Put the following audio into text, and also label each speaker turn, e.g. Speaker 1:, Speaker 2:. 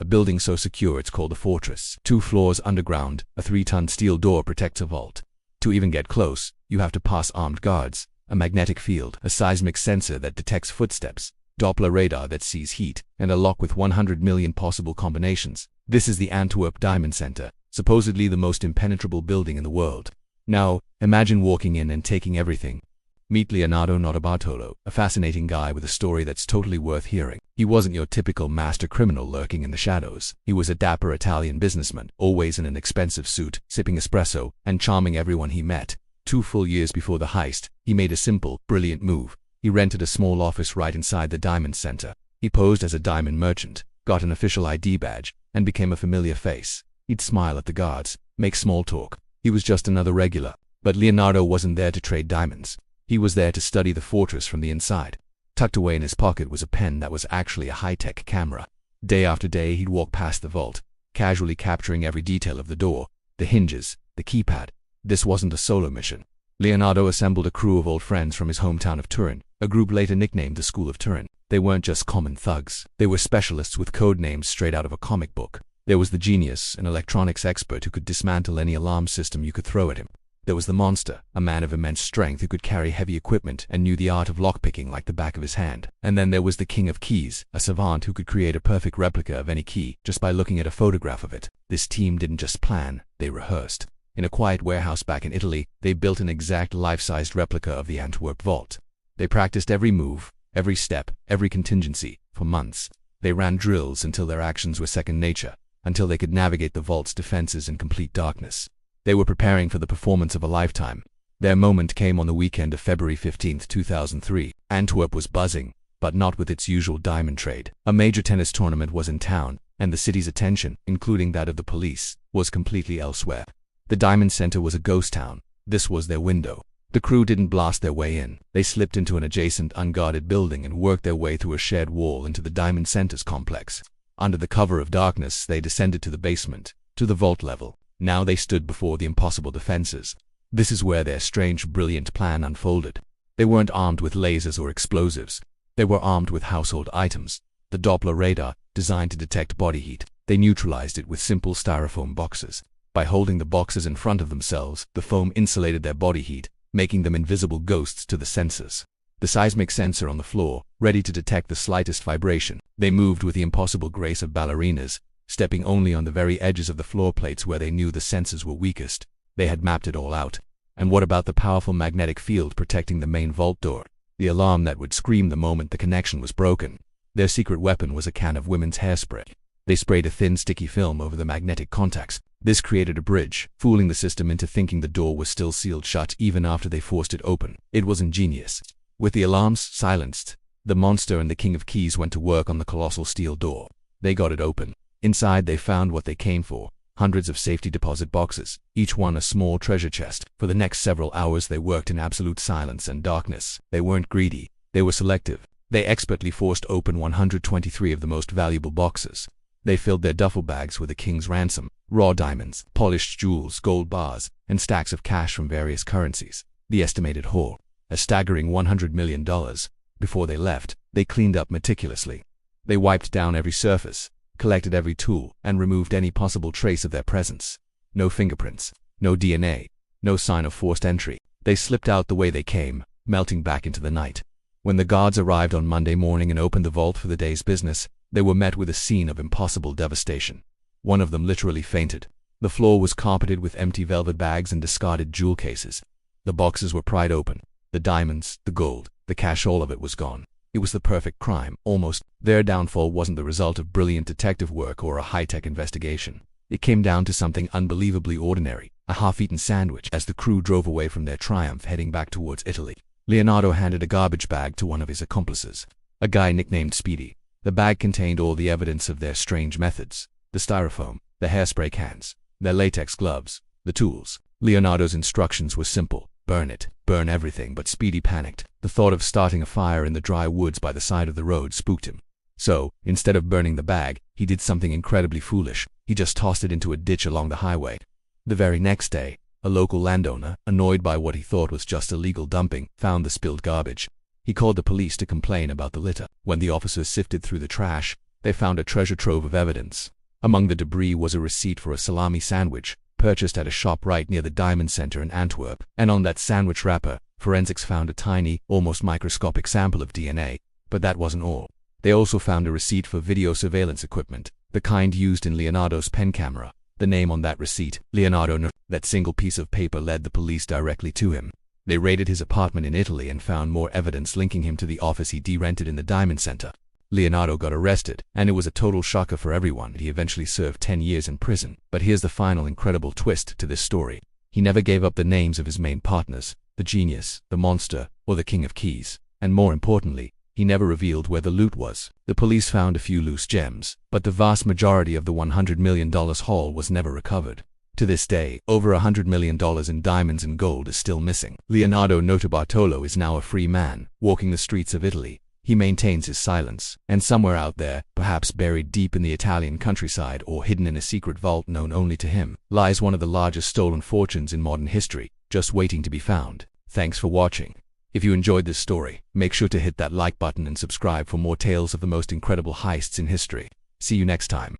Speaker 1: a building so secure it's called a fortress. 2 floors underground, a 3-ton steel door protects a vault. To even get close, you have to pass armed guards, a magnetic field, a seismic sensor that detects footsteps, Doppler radar that sees heat, and a lock with 100 million possible combinations. This is the Antwerp Diamond Center, supposedly the most impenetrable building in the world. Now, imagine walking in and taking everything. Meet Leonardo Notabartolo, a fascinating guy with a story that's totally worth hearing. He wasn't your typical master criminal lurking in the shadows. He was a dapper Italian businessman, always in an expensive suit, sipping espresso, and charming everyone he met. 2 full years before the heist, he made a simple, brilliant move. He rented a small office right inside the Diamond Center. He posed as a diamond merchant, got an official ID badge, and became a familiar face. He'd smile at the guards, make small talk. He was just another regular. But Leonardo wasn't there to trade diamonds. He was there to study the fortress from the inside. Tucked away in his pocket was a pen that was actually a high-tech camera. Day after day he'd walk past the vault, casually capturing every detail of the door, the hinges, the keypad. This wasn't a solo mission. Leonardo assembled a crew of old friends from his hometown of Turin, a group later nicknamed the School of Turin. They weren't just common thugs. They were specialists with code names straight out of a comic book. There was the genius, an electronics expert who could dismantle any alarm system you could throw at him. There was the monster, a man of immense strength who could carry heavy equipment and knew the art of lockpicking like the back of his hand. And then there was the king of keys, a savant who could create a perfect replica of any key just by looking at a photograph of it. This team didn't just plan, they rehearsed. In a quiet warehouse back in Italy, they built an exact life-sized replica of the Antwerp vault. They practiced every move, every step, every contingency, for months. They ran drills until their actions were second nature, until they could navigate the vault's defenses in complete darkness. They were preparing for the performance of a lifetime. Their moment came on the weekend of February 15, 2003. Antwerp was buzzing, but not with its usual diamond trade. A major tennis tournament was in town, and the city's attention, including that of the police, was completely elsewhere. The Diamond Center was a ghost town. This was their window. The crew didn't blast their way in. They slipped into an adjacent unguarded building and worked their way through a shared wall into the Diamond Center's complex. Under the cover of darkness, they descended to the basement, to the vault level. Now they stood before the impossible defenses. This is where their strange, brilliant plan unfolded. They weren't armed with lasers or explosives. They were armed with household items. The Doppler radar, designed to detect body heat. They neutralized it with simple styrofoam boxes. By holding the boxes in front of themselves, the foam insulated their body heat, making them invisible ghosts to the sensors. The seismic sensor on the floor, ready to detect the slightest vibration. They moved with the impossible grace of ballerinas, stepping only on the very edges of the floor plates where they knew the sensors were weakest. They had mapped it all out. And what about the powerful magnetic field protecting the main vault door? The alarm that would scream the moment the connection was broken. Their secret weapon was a can of women's hairspray. They sprayed a thin, sticky film over the magnetic contacts. This created a bridge, fooling the system into thinking the door was still sealed shut even after they forced it open. It was ingenious. With the alarms silenced, the monster and the king of keys went to work on the colossal steel door. They got it open. Inside they found what they came for, hundreds of safety deposit boxes, each one a small treasure chest. For the next several hours they worked in absolute silence and darkness. They weren't greedy, they were selective. They expertly forced open 123 of the most valuable boxes. They filled their duffel bags with the king's ransom, raw diamonds, polished jewels, gold bars, and stacks of cash from various currencies. The estimated haul, a staggering $100 million. Before they left, they cleaned up meticulously. They wiped down every surface, collected every tool, and removed any possible trace of their presence. No fingerprints, no DNA, no sign of forced entry. They slipped out the way they came, melting back into the night. When the guards arrived on Monday morning and opened the vault for the day's business, they were met with a scene of impossible devastation. One of them literally fainted. The floor was carpeted with empty velvet bags and discarded jewel cases. The boxes were pried open. The diamonds, the gold, the cash, all of it was gone. It was the perfect crime, almost. Their downfall wasn't the result of brilliant detective work or a high-tech investigation. It came down to something unbelievably ordinary, a half-eaten sandwich. As the crew drove away from their triumph heading back towards Italy, Leonardo handed a garbage bag to one of his accomplices, a guy nicknamed Speedy. The bag contained all the evidence of their strange methods: the styrofoam, the hairspray cans, their latex gloves, the tools. Leonardo's instructions were simple: burn it, burn everything. But Speedy panicked. The thought of starting a fire in the dry woods by the side of the road spooked him. So, instead of burning the bag, he did something incredibly foolish. He just tossed it into a ditch along the highway. The very next day, a local landowner, annoyed by what he thought was just illegal dumping, found the spilled garbage. He called the police to complain about the litter. When the officers sifted through the trash, they found a treasure trove of evidence. Among the debris was a receipt for a salami sandwich, purchased at a shop right near the Diamond Center in Antwerp, and on that sandwich wrapper, forensics found a tiny, almost microscopic sample of DNA. But that wasn't all. They also found a receipt for video surveillance equipment, the kind used in Leonardo's pen camera. The name on that receipt, Leonardo Notabartolo. That single piece of paper led the police directly to him. They raided his apartment in Italy and found more evidence linking him to the office he de-rented in the Diamond Center. Leonardo got arrested, and it was a total shocker for everyone. He eventually served 10 years in prison. But here's the final incredible twist to this story. He never gave up the names of his main partners, the genius, the monster, or the king of keys. And more importantly, he never revealed where the loot was. The police found a few loose gems, but the vast majority of the $100 million haul was never recovered. To this day, over $100 million in diamonds and gold is still missing. Leonardo Notabartolo is now a free man, walking the streets of Italy. He maintains his silence, and somewhere out there, perhaps buried deep in the Italian countryside or hidden in a secret vault known only to him, lies one of the largest stolen fortunes in modern history, just waiting to be found. Thanks for watching. If you enjoyed this story, make sure to hit that like button and subscribe for more tales of the most incredible heists in history. See you next time.